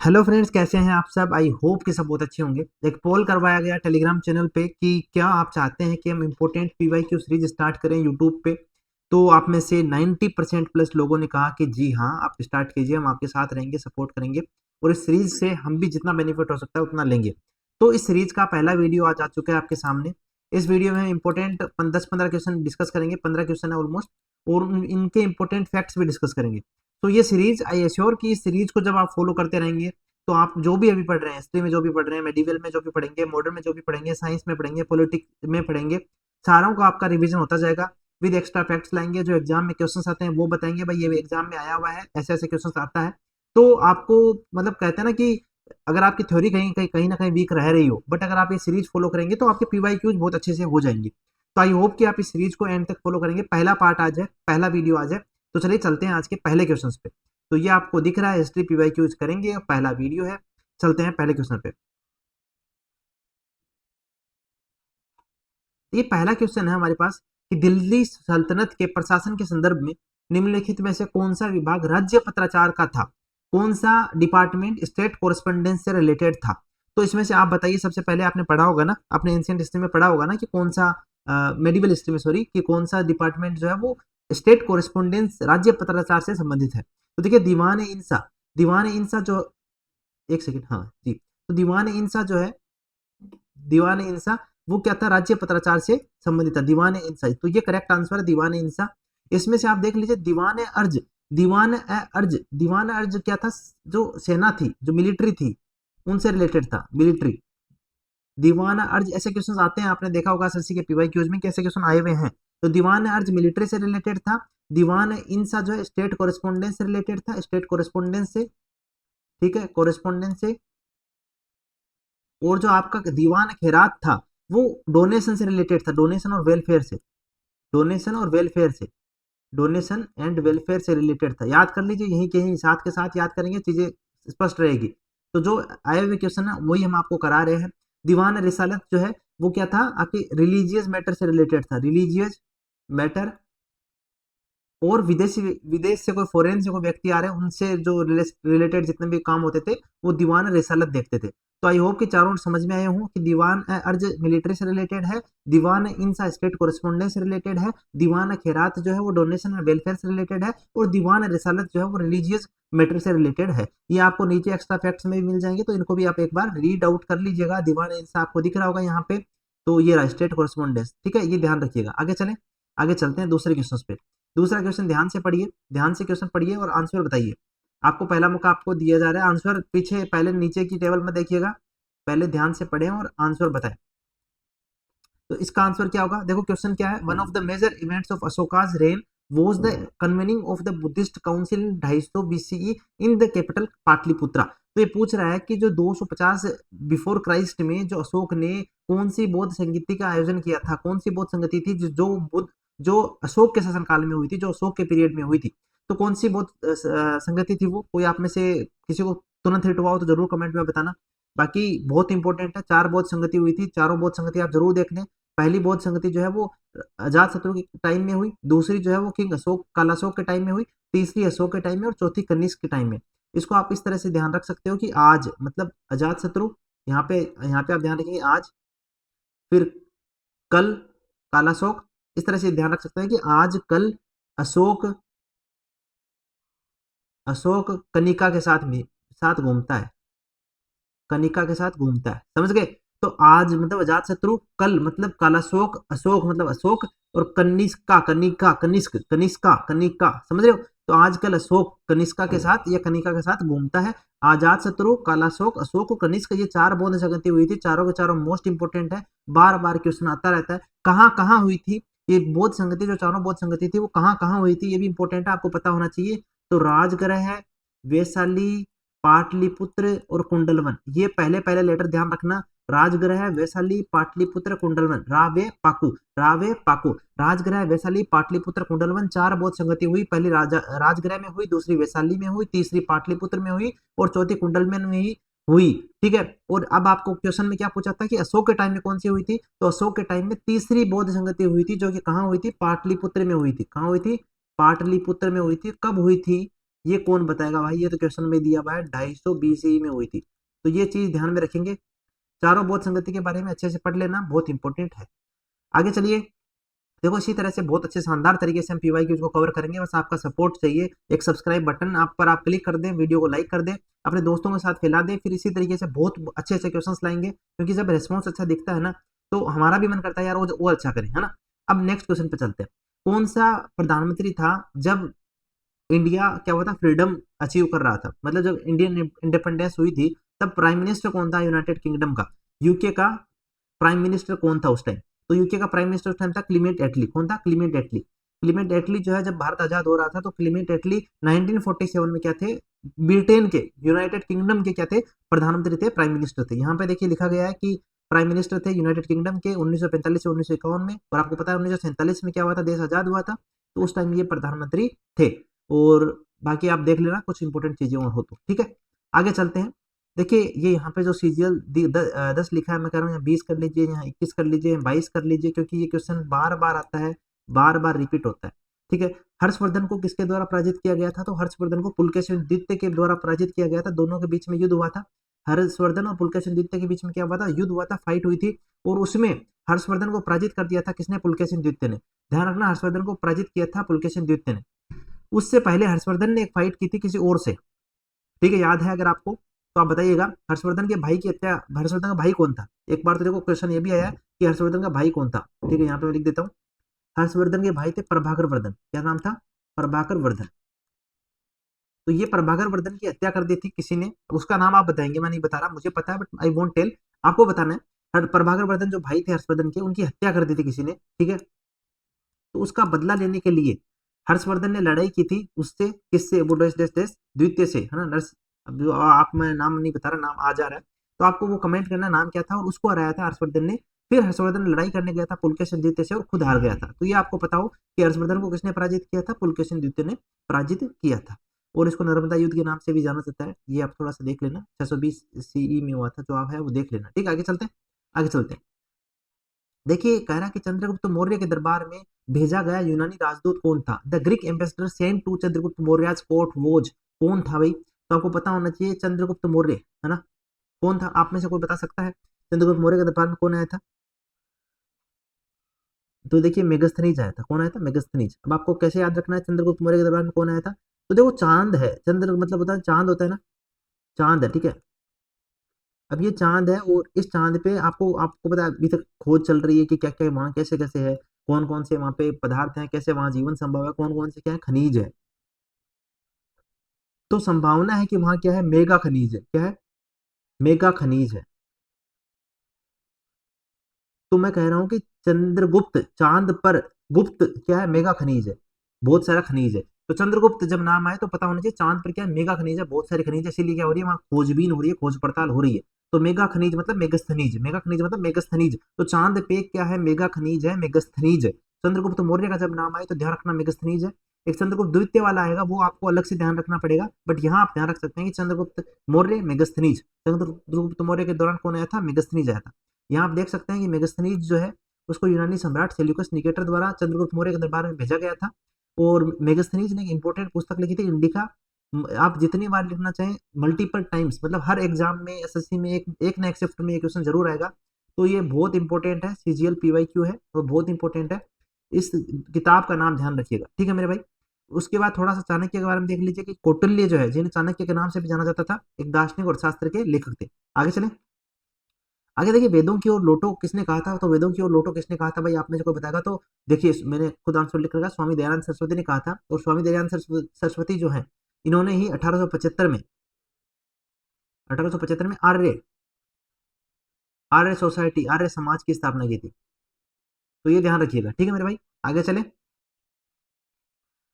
Hello friends, कैसे हैं आप सब। आई होप कि सब बहुत अच्छे होंगे। एक पोल करवाया गया टेलीग्राम चैनल पे कि क्या आप चाहते हैं कि हम इम्पोर्टेंट पीवाईक्यू सीरीज स्टार्ट करें यूट्यूब पे। तो आप में से 90% प्लस लोगों ने कहा कि जी हाँ, आप स्टार्ट कीजिए, हम आपके साथ रहेंगे, सपोर्ट करेंगे और इस सीरीज से हम भी जितना बेनिफिट हो सकता है उतना लेंगे। तो इस सीरीज का पहला वीडियो आज आ चुका है आपके सामने। इस वीडियो में हम इंपॉर्टेंट 10-15 क्वेश्चन डिस्कस करेंगे, 15 क्वेश्चन है ऑलमोस्ट, और इनके इंपॉर्टेंट फैक्ट्स भी डिस्कस करेंगे। तो ये सीरीज, आई एश्योर कि इस सीरीज को जब आप फॉलो करते रहेंगे तो आप जो भी अभी पढ़ रहे हैं, हिस्ट्री में जो भी पढ़ रहे हैं, मेडिवल में जो भी पढ़ेंगे, मॉडर्न में जो भी पढ़ेंगे, साइंस में पढ़ेंगे, पॉलिटिक्स में पढ़ेंगे, सारों का आपका रिवीजन होता जाएगा। विद एक्स्ट्रा फैक्ट्स लाएंगे, जो एग्जाम में क्वेश्चंस आते हैं वो बताएंगे, भाई ये एग्जाम में आया हुआ है, ऐसे ऐसे क्वेश्चंस आता है। तो आपको मतलब कहते हैं ना कि अगर आपकी थ्योरी कहीं ना कहीं वीक रह रही हो, बट अगर आप ये सीरीज फॉलो करेंगे तो आपके पीवाईक्यूज बहुत अच्छे से हो जाएंगे। तो आई होप कि आप इस सीरीज को एंड तक फॉलो करेंगे। पहला पार्ट आज है, पहला वीडियो आज है। तो चलिए चलते हैं आज के पहले क्वेश्चन पे। तो ये आपको दिख रहा है, हिस्ट्री पीवाईक्यूज करेंगे, पहला वीडियो है। चलते हैं पहले क्वेश्चन पे। ये पहला क्वेश्चन है हमारे पास कि दिल्ली सल्तनत के प्रशासन के संदर्भ में निम्नलिखित में से कौन सा विभाग राज्य पत्राचार का था। कौन सा डिपार्टमेंट स्टेट कोरस्पोंडेंस से रिलेटेड था। तो इसमें से आप बताइए। सबसे पहले आपने पढ़ा होगा ना, आपने एंशिएंट हिस्ट्री में पढ़ा होगा ना कि कौन सा, मेडिवल हिस्ट्री में सॉरी, कि कौन सा डिपार्टमेंट जो है वो स्टेट कोरस्पोंडेंस राज्य पत्राचार से संबंधित है। तो देखिए, दीवान इंसा जो, एक सेकंड, हाँ जी। तो दीवान इंसा जो है, दीवान इंसा वो क्या था, राज्य पत्राचार से संबंधित था, दीवान इंसा। तो ये करेक्ट आंसर है, दीवान इंसा। इसमें से आप देख लीजिए, दीवान अर्ज क्या था, जो सेना थी, जो मिलिट्री थी, उनसे रिलेटेड था, मिलिट्री। दीवान अर्ज, ऐसे क्वेश्चन आते हैं, आपने देखा होगा एसएससी के पीवाईक्यूज में कैसे क्वेश्चन आए हुए हैं। तो दीवान अर्ज मिलिट्री से रिलेटेड था। दीवान इंसा जो है स्टेट कोरेस्पोंडेंस से रिलेटेड था, स्टेट कोरेस्पोंडेंस से, ठीक है, कोरेस्पोंडेंस से। और जो आपका दीवान खैरात था, वो डोनेशन से रिलेटेड था, डोनेशन और वेलफेयर से, डोनेशन और वेलफेयर से, डोनेशन एंड वेलफेयर से रिलेटेड था। याद कर लीजिए, यही कहीं साथ के साथ याद करेंगे, चीजें स्पष्ट रहेगी। तो जो आए हुए क्वेश्चन है वही हम आपको करा रहे हैं। दीवान रिसालत जो है वो क्या था, आपके रिलीजियस मैटर से रिलेटेड था, रिलीजियस मैटर। और विदेशी, विदेश से कोई फॉरेन से कोई व्यक्ति आ रहे हैं, उनसे जो रिलेटेड जितने भी काम होते थे वो दीवान रिसालत देखते थे। तो आई होप कि चारों समझ में आए हों कि दीवान अर्ज मिलिट्री से रिलेटेड है, दीवान इंसा स्टेट कोरेस्पोंडेंस से रिलेटेड है, दीवान खैरात जो है वो डोनेशन एंड वेलफेयर से रिलेटेड है, और दीवान रिसालत जो है वो रिलीजियस मैटर से रिलेटेड है। ये आपको नीचे एक्स्ट्रा फैक्ट्स में भी मिल जाएंगे, तो इनको भी आप एक बार रीड आउट कर लीजिएगा। दीवान इंसा आपको दिख रहा होगा यहाँ पे। तो ये रहा स्टेट कोरेस्पोंडेंस, ठीक है, ये ध्यान रखिएगा। आगे चलें, आगे चलते हैं दूसरे क्वेश्चन पे। दूसरा क्वेश्चन ध्यान से पढ़िए, ध्यान से क्वेश्चन पढ़िए और आंसर बताइए। आपको पहला मौका आपको दिया जा रहा है। आंसर पीछे पहले नीचे की टेबल में देखिएगा, पहले ध्यान से पढ़ें और आंसर बताएं। तो इसका आंसर क्या होगा, देखो क्वेश्चन क्या है। One of the major events of Ashoka's reign was the convening of the Buddhist Council in 250 BCE in the capital Pataliputra. तो ये पूछ रहा है कि जो 250 बिफोर क्राइस्ट में जो अशोक ने कौन सी बौद्ध संगति का आयोजन किया था, कौन सी बौद्ध संगति थी जो बुद्ध, जो अशोक के शासन काल में हुई थी, जो अशोक के पीरियड में हुई थी। तो कौन सी बौद्ध संगति थी वो, कोई आप में से किसी को तुरंत हिट हुआ हो तो जरूर कमेंट में बताना। बाकी बहुत इंपॉर्टेंट है, 4 बौद्ध संगति हुई थी, चारों बौद्ध संगति आप जरूर देख लें। पहली बौद्ध संगति जो है वो अजात शत्रु के टाइम में हुई, दूसरी जो है वो किंग अशोक, कालाशोक के टाइम में हुई, तीसरी अशोक के टाइम में, और चौथी कनिष्क के टाइम में। इसको आप इस तरह से ध्यान रख सकते हो कि आज मतलब अजात शत्रु, यहाँ पे आप ध्यान रखेंगे आज, फिर कल कालाशोक। इस तरह से ध्यान रख सकते हैं कि आज कल अशोक, अशोक कनिका के साथ घूमता है, कनिका के साथ घूमता है, समझ गए। तो आज मतलब अजात शत्रु, कल मतलब कालाशोक, अशोक मतलब अशोक, और कनिष्का, कनिका, कनिष्क, कनिष्का, कनिका, समझ रहे हो। तो आजकल अशोक कनिष्का के साथ या कनिका के साथ घूमता है। अजात शत्रु, कालाशोक, अशोक और कनिष्क, ये 4 बौद्ध संगति हुई थी, चारों के चारों मोस्ट इंपोर्टेंट है। बार बार क्वेश्चन आता रहता है, कहाँ कहाँ हुई थी ये बौद्ध संगति, जो चारों बौद्ध संगति थी वो कहाँ कहाँ हुई थी, ये भी इंपॉर्टेंट है, आपको पता होना चाहिए। तो राजगृह है, वैशाली, पाटलिपुत्र और कुंडलवन, ये पहले पहले लेटर ध्यान रखना। राजगृह, वैशाली, पाटलिपुत्र, कुंडलवन, रावे पाकू, राजगृह, वैशाली, पाटलिपुत्र, कुंडलवन, 4 बौद्ध संगति हुई। पहली राजगृह में हुई, दूसरी वैशाली में हुई, तीसरी पाटलिपुत्र में हुई, और चौथी कुंडलवन में ही हुई, ठीक है। और अब आपको क्वेश्चन में क्या पूछा था कि अशोक के टाइम में कौन सी हुई थी, तो अशोक के टाइम में तीसरी बौद्ध संगति हुई थी, जो कि कहाँ हुई थी, पाटलिपुत्र में हुई थी। कहाँ हुई थी, पाटलिपुत्र में हुई थी। कब हुई थी, ये कौन बताएगा भाई, ये तो क्वेश्चन में दिया हुआ है 250 BCE में हुई थी। तो ये चीज ध्यान में रखेंगे। चारों बौद्ध संगति के बारे में अच्छे से पढ़ लेना, बहुत इंपॉर्टेंट है। आगे चलिए, देखो इसी तरह से बहुत अच्छे शानदार तरीके से हम पीवाईक्यूज को कवर करेंगे। बस आपका सपोर्ट चाहिए, एक सब्सक्राइब बटन आप पर आप क्लिक कर दें, वीडियो को लाइक कर दें, अपने दोस्तों के साथ फैला दें। फिर इसी तरीके से बहुत अच्छे अच्छे क्वेश्चंस लाएंगे, क्योंकि जब रिस्पॉन्स अच्छा दिखता है ना, तो हमारा भी मन करता है यार वो अच्छा करें, है ना। अब नेक्स्ट क्वेश्चन पे चलते हैं। कौन सा प्रधानमंत्री था जब इंडिया क्या हुआ था, फ्रीडम अचीव कर रहा था, मतलब जब इंडियन इंडिपेंडेंस हुई थी, तब प्राइम मिनिस्टर कौन था यूनाइटेड किंगडम का, यूके का प्राइम मिनिस्टर कौन था उस टाइम? तो यूके का प्राइम मिनिस्टर उस टाइम था क्लीमेंट एटली। कौन था? क्लीमेंट एटली। क्लीमेंट एटली जो है, जब भारत आजाद हो रहा था, तो क्लीमेंट एटली 1947 में क्या थे, ब्रिटेन के, यूनाइटेड किंगडम के क्या थे, प्रधानमंत्री थे, प्राइम मिनिस्टर थे। यहाँ पे देखिए लिखा गया है कि प्राइम मिनिस्टर थे यूनाइटेड किंगडम के 1945 से 1951 में। और आपको पता है 1947 में क्या हुआ था, देश आजाद हुआ था, तो उस टाइम ये प्रधानमंत्री थे। और बाकी आप देख लेना कुछ इंपॉर्टेंट चीजें और हो तो, ठीक है। आगे चलते हैं। देखिए ये यहाँ पे जो सीजीएल 10 लिखा है, मैं कह रहा हूँ यहाँ 20 कर लीजिए, यहाँ 21 कर लीजिए, 22 कर लीजिए, क्योंकि ये क्वेश्चन बार बार आता है, बार बार रिपीट होता है, ठीक है। हर्षवर्धन को किसके द्वारा पराजित किया गया था? तो हर्षवर्धन को पुलकेशिन द्वितीय के द्वारा पराजित किया गया था। दोनों के बीच में युद्ध हुआ था, हर्षवर्धन और पुलकेशिन द्वितीय के बीच में क्या हुआ था, युद्ध हुआ था, फाइट हुई थी। और उसमें हर्षवर्धन को पराजित कर दिया था किसने? पुलकेशिन द्वितीय ने। ध्यान रखना, हर्षवर्धन को पराजित किया था पुलकेशिन द्वितीय ने। उससे पहले हर्षवर्धन ने एक फाइट की थी किसी और से, ठीक है, याद है अगर आपको, तो आप बताइएगा। हर्षवर्धन के भाई की हत्या, हर्षवर्धन का भाई कौन था? एक बार तो देखो क्वेश्चन ये भी आया कि हर्षवर्धन का भाई कौन था, ठीक है, यहाँ पे मैं लिख देता हूँ। हर्षवर्धन के भाई थे प्रभाकर वर्धन। क्या नाम था? प्रभाकर वर्धन। तो ये प्रभाकर वर्धन की हत्या कर दी थी किसी ने, उसका नाम आप बताएंगे, मैं नहीं बता रहा, मुझे पता है बट आई वोंट टेल, आपको बताना है। प्रभाकर वर्धन जो भाई थे हर्षवर्धन के, उनकी हत्या कर दी थी किसी ने, ठीक है। तो उसका बदला लेने के लिए हर्षवर्धन ने लड़ाई की थी उससे, किससे? वो डेस डेस डेस द्वितीय से, है ना, नर्स। अब जो आप, मैं नाम नहीं बता रहा, नाम आ जा रहा है, तो आपको वो कमेंट करना नाम क्या था, और उसको हराया था हर्षवर्धन ने। फिर हर्षवर्धन लड़ाई करने गया था पुलकेशिन द्वितीय से और खुद हार गया था। तो ये आपको पता हो कि हर्षवर्धन को किसने पराजित किया था? पुलकेशिन द्वितीय ने पराजित किया था। और इसको नर्मदा युद्ध के नाम से भी जाना जाता है, ये आप थोड़ा सा देख लेना, 620 सीई में हुआ था, जो आप है वो देख लेना, ठीक है। आगे चलते हैं, आगे चलते हैं। देखिए कह रहा कि चंद्रगुप्त मौर्य के दरबार में भेजा गया यूनानी राजदूत कौन था? The Greek ambassador sent to Chandragupta Maurya court was, कौन था भाई? तो आपको पता होना चाहिए, चंद्रगुप्त मौर्य, है ना। कौन था? आप में से कोई बता सकता है चंद्रगुप्त मौर्य के दरबार में कौन आया था? तो देखिए मेगस्थनीज आया था। कौन आया था? मेगस्थनीज। अब आपको कैसे याद रखना है चंद्रगुप्त मौर्य के दरबार में कौन आया था? तो देखो चांद है, चंद्र मतलब होता है चांद होता है ना, चांद है, ठीक है। अब ये चांद है, और इस चांद पे आपको आपको पता है अभी तक खोज चल रही है कि क्या क्या वहाँ कैसे कैसे है, कौन कौन से वहाँ पे पदार्थ हैं, कैसे वहाँ जीवन संभव है, कौन कौन से क्या है, खनिज है। तो संभावना है कि वहाँ क्या है, मेगा खनिज है। क्या है? मेगा खनिज है। तो मैं कह रहा हूँ कि चंद्रगुप्त, चांद पर गुप्त क्या है, मेगा खनिज है, बहुत सारा खनिज है। तो चंद्रगुप्त जब नाम आए तो पता होना चाहिए चांद पर क्या है, मेगा खनिज है, बहुत सारे खनिज है, इसीलिए क्या हो रही है वहाँ खोजबीन हो रही है, खोज पड़ताल हो रही है। तो मेगा खनिज मतलब मेगस्थनीज, मेगा खनिज मतलब मेगस्थनीज। तो चांद पे क्या है, मेगा खनिज है, मेगस्थनीज है। चंद्रगुप्त मौर्य का जब नाम आए तो ध्यान रखना मेगस्थनीज है। एक चंद्रगुप्त द्वितीय वाला आएगा, वो आपको अलग से ध्यान रखना पड़ेगा, बट यहाँ आप ध्यान रख सकते हैं कि चंद्रगुप्त मौर्य मेगस्थनीज। चंद्रगुप्त मौर्य के दौरान कौन आया था? मेगस्थनीज आया था। यहाँ आप देख सकते हैं कि मेगस्थनीज जो है, उसको यूनानी सम्राट सेल्यूकस निकेटर द्वारा चंद्रगुप्त मौर्य के दरबार में भेजा गया था। और मेगस्थनीज ने एक इंपॉर्टेंट पुस्तक लिखी थी, इंडिका। आप जितनी बार लिखना चाहें, मल्टीपल टाइम्स, मतलब हर एग्जाम में, एसएससी में एक एक ना एक शिफ्ट में ये क्वेश्चन जरूर आएगा। तो ये बहुत इंपॉर्टेंट है, सीजीएल पीवाईक्यू है और बहुत इंपॉर्टेंट है। इस किताब का नाम ध्यान रखिएगा, ठीक है मेरे भाई। उसके बाद थोड़ा सा चाणक्य के बारे में देख लीजिए कि कौटिल्य जो है, जिन्हें चाणक्य के नाम से भी जाना जाता था, एक दार्शनिक और शास्त्र के लेखक थे। आगे चले, आगे देखिए, वेदों की ओर लौटो किसने कहा था? तो वेदों की ओर लौटो किसने कहा था भाई, आप में से कोई बताएगा तो? देखिए मैंने खुद आंसर लिख रखा, स्वामी दयानंद सरस्वती ने कहा था। और स्वामी दयानंद सरस्वती जो है, इन्होंने ही 1875 में, 1875 में आर्य आर्य सोसाइटी, आर्य समाज की स्थापना की थी। तो ये ध्यान रखिएगा, ठीक है मेरे भाई। आगे चले,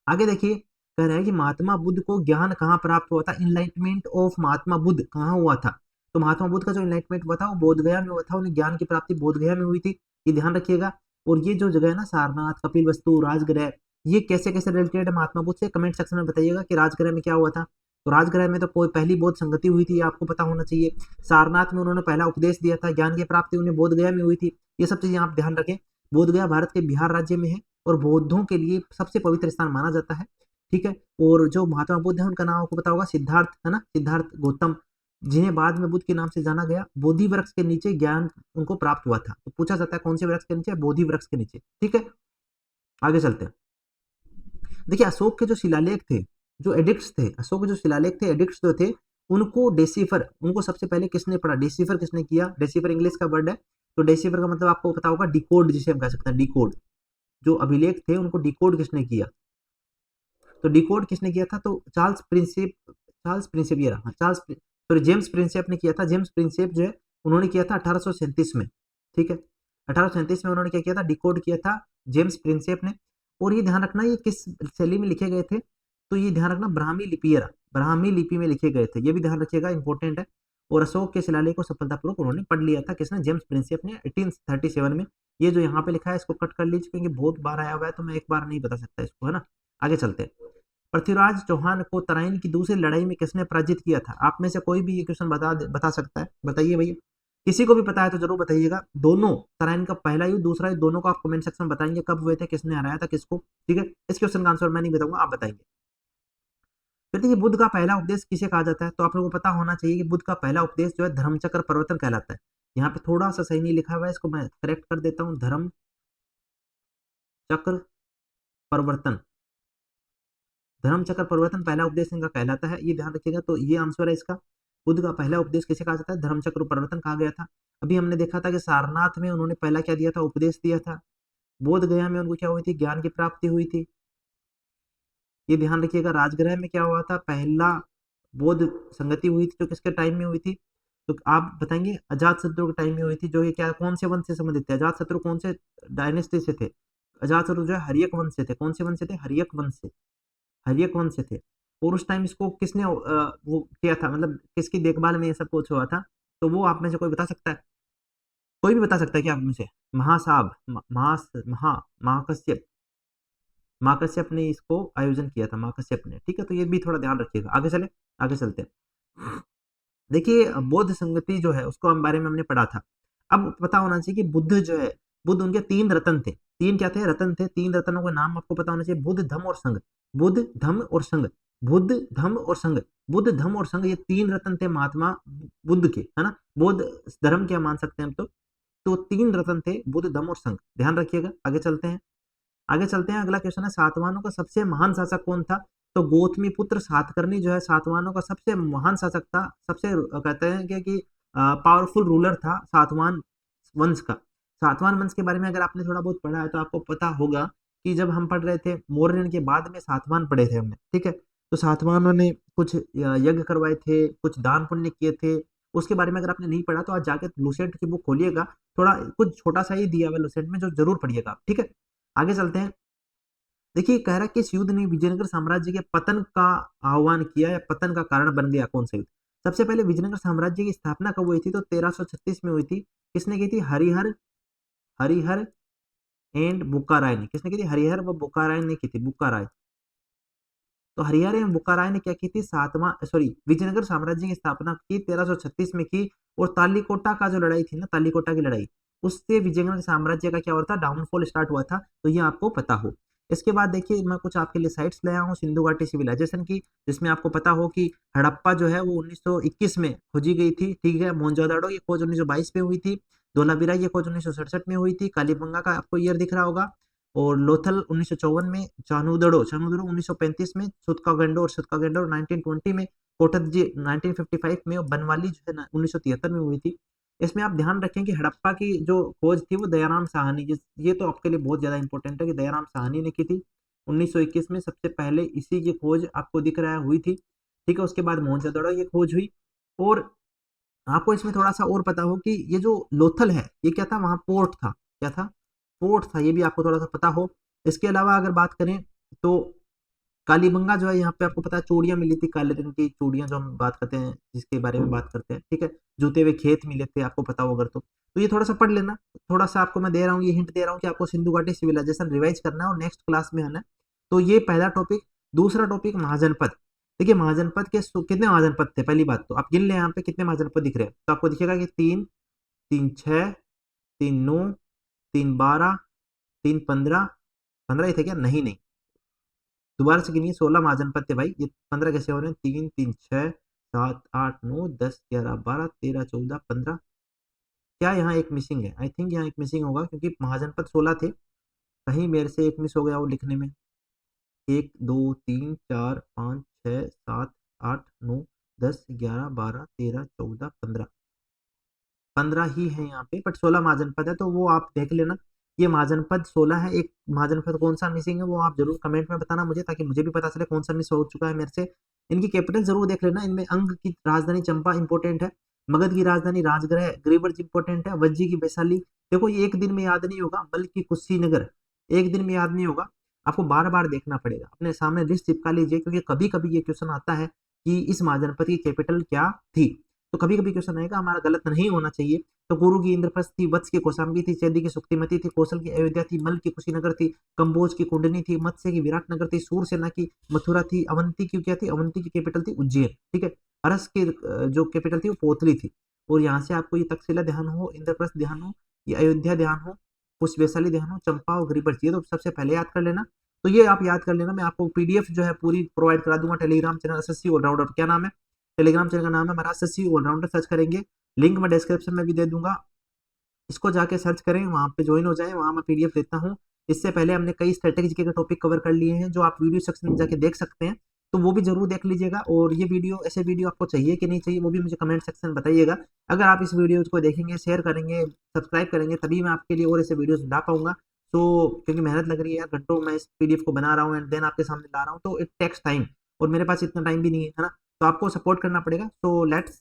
आगे देखिए, कह रहा है कि महात्मा बुद्ध को ज्ञान कहाँ प्राप्त हुआ था? इनलाइटमेंट ऑफ महात्मा बुद्ध कहाँ हुआ था? तो महात्मा बुद्ध का जो इनलाइटमेंट हुआ था वो बोध गया में हुआ था, उन्हें ज्ञान की प्राप्ति बोध गया में हुई थी, ये ध्यान रखिएगा। और ये जो जगह है ना, सारनाथ, कपिल वस्तु, राजगृह, ये कैसे कैसे रिलेटेड है महात्मा बुद्ध से, कमेंट सेक्शन में बताइएगा कि राजगृह में क्या हुआ था। तो राजगृह में तो कोई पहली बौद्ध संगति हुई थी, ये आपको पता होना चाहिए। सारनाथ में उन्होंने पहला उपदेश दिया था, ज्ञान की प्राप्ति उन्हें बोध गया में हुई थी। ये सब चीजें आप ध्यान रखें। बोध गया भारत के बिहार राज्य में है और बौद्धों के लिए सबसे पवित्र स्थान माना जाता है। ठीक है। और जो महात्मा बुद्ध है उनका नाम आपको पता होगा सिद्धार्थ, है ना, सिद्धार्थ गौतम, जिन्हें बाद में बुद्ध के नाम से जाना गया। बोधि वृक्ष के नीचे ज्ञान उनको प्राप्त हुआ था। तो पूछा जाता है कौन से वृक्ष के नीचे? बोधि वृक्ष के नीचे। ठीक है, आगे चलते हैं। देखिए अशोक के जो शिलालेख थे, जो एडिक्ट्स थे, अशोक के जो शिलालेख थे, एडिक्ट्स जो थे, उनको डेसिफर, उनको सबसे पहले किसने पढ़ा? डेसिफर किसने किया? डेसिफर इंग्लिश का वर्ड है, तो डेसिफर का मतलब आपको पता होगा डिकोड, जिसे हम कह सकते हैं डिकोड। जो अभिलेख थे उनको डिकोड किसने किया? तो डिकोड किसने किया था? तो चार्ल्स प्रिंसेप, चार्ल्स प्रिंसेप ये रहा, चार्ल्स सॉरी जेम्स प्रिंसेप ने किया था। जेम्स प्रिंसेप जो है उन्होंने किया था 1837 में। ठीक है, 1837 में उन्होंने क्या किया था? डिकोड किया था जेम्स प्रिंसेप ने। और ये ध्यान रखना ये किस शैली में लिखे गए थे? तो ये ध्यान रखना ब्राह्मी लिपि, ब्राह्मी लिपि में लिखे गए थे, ये भी ध्यान रखिएगा, इंपॉर्टेंट है। और अशोक के शिलालेख को सफलतापूर्वक उन्होंने पढ़ लिया था, किसने? जेम्स प्रिंसेप ने 1837 में। ये जो यहाँ पे लिखा है इसको कट कर लीजिए, क्योंकि बहुत बार आया हुआ है तो मैं एक बार नहीं बता सकता इसको, है ना। आगे चलते हैं। पृथ्वीराज चौहान को तराइन की दूसरी लड़ाई में किसने पराजित किया था? आप में से कोई भी ये क्वेश्चन बता सकता है, बताइए भैया। किसी को भी पता है तो जरूर बताइएगा। दोनों, तराइन का पहला युद्ध, दूसरा युद्ध, दोनों को आप कमेंट सेक्शन में बताएंगे कब हुए थे, किसने हराया था किसको। ठीक है, इस क्वेश्चन का आंसर मैं नहीं बताऊंगा, आप बताएंगे। फिर देखिए बुद्ध का पहला उपदेश किसे कहा जाता है? तो आप लोगों को पता होना चाहिए कि बुद्ध का पहला उपदेश जो है धर्मचक्र प्रवर्तन कहलाता है। यहाँ पे थोड़ा सा सही नहीं लिखा हुआ है, इसको मैं करेक्ट कर देता हूँ। धर्म चक्र परिवर्तन, धर्म चक्र परिवर्तन पहला उपदेश इनका कहलाता है, ये ध्यान रखिएगा। तो ये आंसर है इसका। बुद्ध का पहला उपदेश किसे कहा जाता है? धर्म चक्र परिवर्तन कहा गया था। अभी हमने देखा था कि सारनाथ में उन्होंने पहला क्या दिया था? उपदेश दिया था। बोध गया में उनको क्या हुई थी? ज्ञान की प्राप्ति हुई थी, ये ध्यान रखिएगा। राजगृह में क्या हुआ था? पहला बौद्ध संगति हुई थी, जो किसके टाइम में हुई थी? तो आप बताएंगे अजात शत्रु के टाइम में हुई थी, जो ये क्या कौन से वंश से संबंधित थे? अजात शत्रु कौन से डायनेस्टी से थे? अजात शत्रु जो है हर्यक वंश से थे। कौन से वंश से थे? हर्यक वंश से, हर्यक वंश से थे। और उस टाइम इसको किसने वो किया था, मतलब किसकी देखभाल में ये सब कुछ हुआ था? तो वो आप में से कोई बता सकता है? कोई भी बता सकता है क्या आप में से? महासाब, महाकश्यप, महाकश्यप ने इसको आयोजन किया था, महाकश्यप ने। ठीक है, तो ये भी थोड़ा ध्यान रखिएगा। आगे चले, आगे चलते हैं। देखिए बौद्ध संगति जो है उसको हम बारे में हमने पढ़ा था। अब पता होना चाहिए कि बुद्ध जो है, बुद्ध उनके तीन रतन थे। तीन क्या थे? रतन थे। तीन रतनों के नाम आपको पता होना चाहिए, बुद्ध धम्म और संघ। बुद्ध धम्म और संघ, बुद्ध धम्म और संघ, बुद्ध धम्म और संघ, ये तीन रतन थे महात्मा बुद्ध के, है ना। बौद्ध धर्म क्या मान सकते हैं हम तो तीन रतन थे, बुद्ध धम्म और संघ, ध्यान रखिएगा। आगे चलते हैं, आगे चलते हैं। अगला क्वेश्चन है सातवाहनों का सबसे महान शासक कौन था? तो गौतमी पुत्र सातकर्णी जो है सातवाहनों का सबसे महान शासक था, सबसे कहते हैं कि पावरफुल रूलर था सातवाहन वंश का। सातवाहन वंश के बारे में अगर आपने थोड़ा बहुत पढ़ा है तो आपको पता होगा कि जब हम पढ़ रहे थे मौर्यन के बाद में सातवाहन पढ़े थे हमने। ठीक है, तो सातवाहनों ने कुछ यज्ञ करवाए थे, कुछ दान पुण्य किए थे। उसके बारे में अगर आपने नहीं पढ़ा तो आज जाके लुसेंट की बुक खोलिएगा, थोड़ा कुछ छोटा सा ही दिया हुआ लुसेंट में, जो जरूर पढ़िएगा आप। ठीक है, आगे चलते हैं। देखिए कह रहा है कि इस युद्ध ने विजयनगर साम्राज्य के पतन का आह्वान किया या पतन का कारण बन गया। कौन सा युद्ध? सबसे पहले विजयनगर साम्राज्य की स्थापना कब हुई थी? तो 1336 में हुई थी। किसने की थी? हरिहर, हरिहर एंड बुक्का राय ने। किसने की थी? हरिहर व बुक्का राय ने की थी, बुक्का राय। तो हरिहर एवं बुक्का राय ने क्या की थी? सातवां सॉरी विजयनगर साम्राज्य की स्थापना की 1336 में की। और तालीकोटा का जो लड़ाई थी ना, तालीकोटा की लड़ाई, उससे विजयनगर साम्राज्य का क्या हुआ था? डाउनफॉल स्टार्ट हुआ था। तो ये आपको पता हो। इसके बाद देखिए मैं कुछ आपके लिए साइट्स ले आया हूँ सिंधु घाटी सिविलाइजेशन की, जिसमें आपको पता हो कि हड़प्पा जो है वो 1921 में खोजी गई थी। ठीक है, मोहनजोदाड़ो ये खोज 1922 में हुई थी। धोलावीरा ये खोज 1967 में हुई थी। कालीबंगा का आपको ईयर दिख रहा होगा। और लोथल 1954 में, चानुदड़ो चानुदड़ो 1935 में, सुतकागंडो और सुतकागंडो 1920 में, कोटकजी 1955 में, और बनवाली जो है 1973 में हुई थी। इसमें आप ध्यान रखें कि हड़प्पा की जो खोज थी वो दयाराम साहनी, ये तो आपके लिए बहुत ज्यादा इंपॉर्टेंट है कि दयाराम साहनी ने की थी 1921 में, सबसे पहले इसी की खोज आपको दिख रहा है हुई थी। ठीक है, उसके बाद मोहनजोदड़ो ये खोज हुई। और आपको इसमें थोड़ा सा और पता हो कि ये जो लोथल है ये क्या था? वहां पोर्ट था। क्या था? पोर्ट था, ये भी आपको थोड़ा सा पता हो। इसके अलावा अगर बात करें तो कालीबंगा जो है, यहाँ पे आपको पता है चूड़ियां मिली थी, काले रंग की चूड़ियां, जो हम बात करते हैं, जिसके बारे में बात करते हैं। ठीक है, जूते हुए खेत मिले थे, आपको पता हो अगर तो ये थोड़ा सा पढ़ लेना। थोड़ा सा आपको मैं दे रहा हूँ, ये हिंट दे रहा हूँ कि आपको सिंधु घाटी सिविलाइजेशन रिवाइज करना है और नेक्स्ट क्लास में आना है। तो ये पहला टॉपिक। दूसरा टॉपिक महाजनपद। देखिए महाजनपद के कितने महाजनपद थे? पहली बात तो आप गिन ले यहाँ पे कितने महाजनपद दिख रहे हैं। तो आपको दिखेगा कि 3, 3 6, 3 9, 3 12, 3 15, 15 ही थे क्या? नहीं नहीं, दोबारा से गिनिए, 16 महाजनपद थे भाई, ये 15 कैसे हो रहे हैं, 3 3 6 7 8 9 10 11 12 13 14 15। क्या यहाँ एक मिसिंग है? आई थिंक यहाँ एक मिसिंग होगा, क्योंकि महाजनपद 16 थे, कहीं मेरे से एक मिस हो गया वो लिखने में। 1 2 3 4 5 6 7 8 9 10 11 12 13 14 15, 15 ही है यहाँ पे, बट 16 महाजनपद है, तो वो आप देख लेना। ये महाजनपद 16 है, एक महाजनपद कौन सा मिसिंग है वो आप जरूर कमेंट में बताना मुझे, ताकि मुझे भी पता चले कौन सा मिस हो चुका है मेरे से। इनकी कैपिटल जरूर देख लेना, इनमें अंग की राजधानी चंपा इंपॉर्टेंट है, मगध की राजधानी राजगृह ग्रीवर्ज इंपॉर्टेंट है, वज्जी की वैशाली। देखो ये एक दिन में याद नहीं होगा, बल्कि कुशीनगर एक दिन में याद नहीं होगा, आपको बार बार देखना पड़ेगा, अपने सामने लिस्ट चिपका लीजिए, क्योंकि कभी कभी ये क्वेश्चन आता है कि इस महाजनपद की कैपिटल क्या थी, तो कभी कभी क्वेश्चन आएगा, हमारा गलत नहीं होना चाहिए। तो गुरु की इंद्रप्रस्थ थी, वत्स की कौशाम्बी थी, चैदी की सुक्तिमती थी, कौशल की अयोध्या थी, मल की कुशीनगर थी, कंबोज की कुंडनी थी, मत्स्य की विराटनगर थी, सूरसेना की मथुरा थी, अवंती की क्या थी, अवंती की कैपिटल थी उज्जैन, ठीक है। अरस की जो कैपिटल थी वो पोतली थी। और यहाँ से आपको ये तक्षशिला ध्यान हो, इंद्रप्रस्थ ध्यान हो, ये अयोध्या ध्यान हो, कुछ वैशाली ध्यान हो, चंपा और गिरिपर्थ, ये तो सबसे पहले याद कर लेना। तो ये आप याद कर लेना, मैं आपको पीडीएफ जो है पूरी प्रोवाइड करा दूंगा टेलीग्राम चैनल एसएससी ऑलराउंडर, क्या नाम है टेलीग्राम चैनल का, नाम है हमारा एसएससी ऑलराउंडर, सर्च करेंगे, लिंक मैं डिस्क्रिप्शन में भी दे दूंगा, इसको जाके सर्च करें, वहाँ पे ज्वाइन हो जाएं, वहाँ मैं पीडीएफ देता हूँ। इससे पहले हमने कई स्ट्रेटेजी के टॉपिक कवर कर लिए हैं, जो आप वीडियो सेक्शन में जाके देख सकते हैं, तो वो भी जरूर देख लीजिएगा। और ये वीडियो, ऐसे वीडियो आपको चाहिए कि नहीं चाहिए, वो भी मुझे कमेंट सेक्शन में बताइएगा। अगर आप इस वीडियो को देखेंगे, शेयर करेंगे, सब्सक्राइब करेंगे, तभी मैं आपके लिए और ऐसे वीडियोस ला पाऊंगा। तो क्योंकि मेहनत लग रही है यार, घंटों मैं इस पीडीएफ को बना रहा हूँ एंड देन आपके सामने ला रहा हूँ, तो इट टेक्स टाइम, और मेरे पास इतना टाइम भी नहीं है ना, तो आपको सपोर्ट करना पड़ेगा। सो लेट्स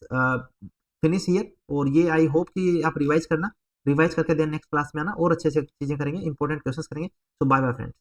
फिनिश हियर, और ये आई होप कि आप रिवाइज करना, रिवाइज करके देन नेक्स्ट क्लास में आना और अच्छे से चीजें करेंगे, इंपॉर्टेंट क्वेश्चंस करेंगे। तो बाय बाय फ्रेंड्स।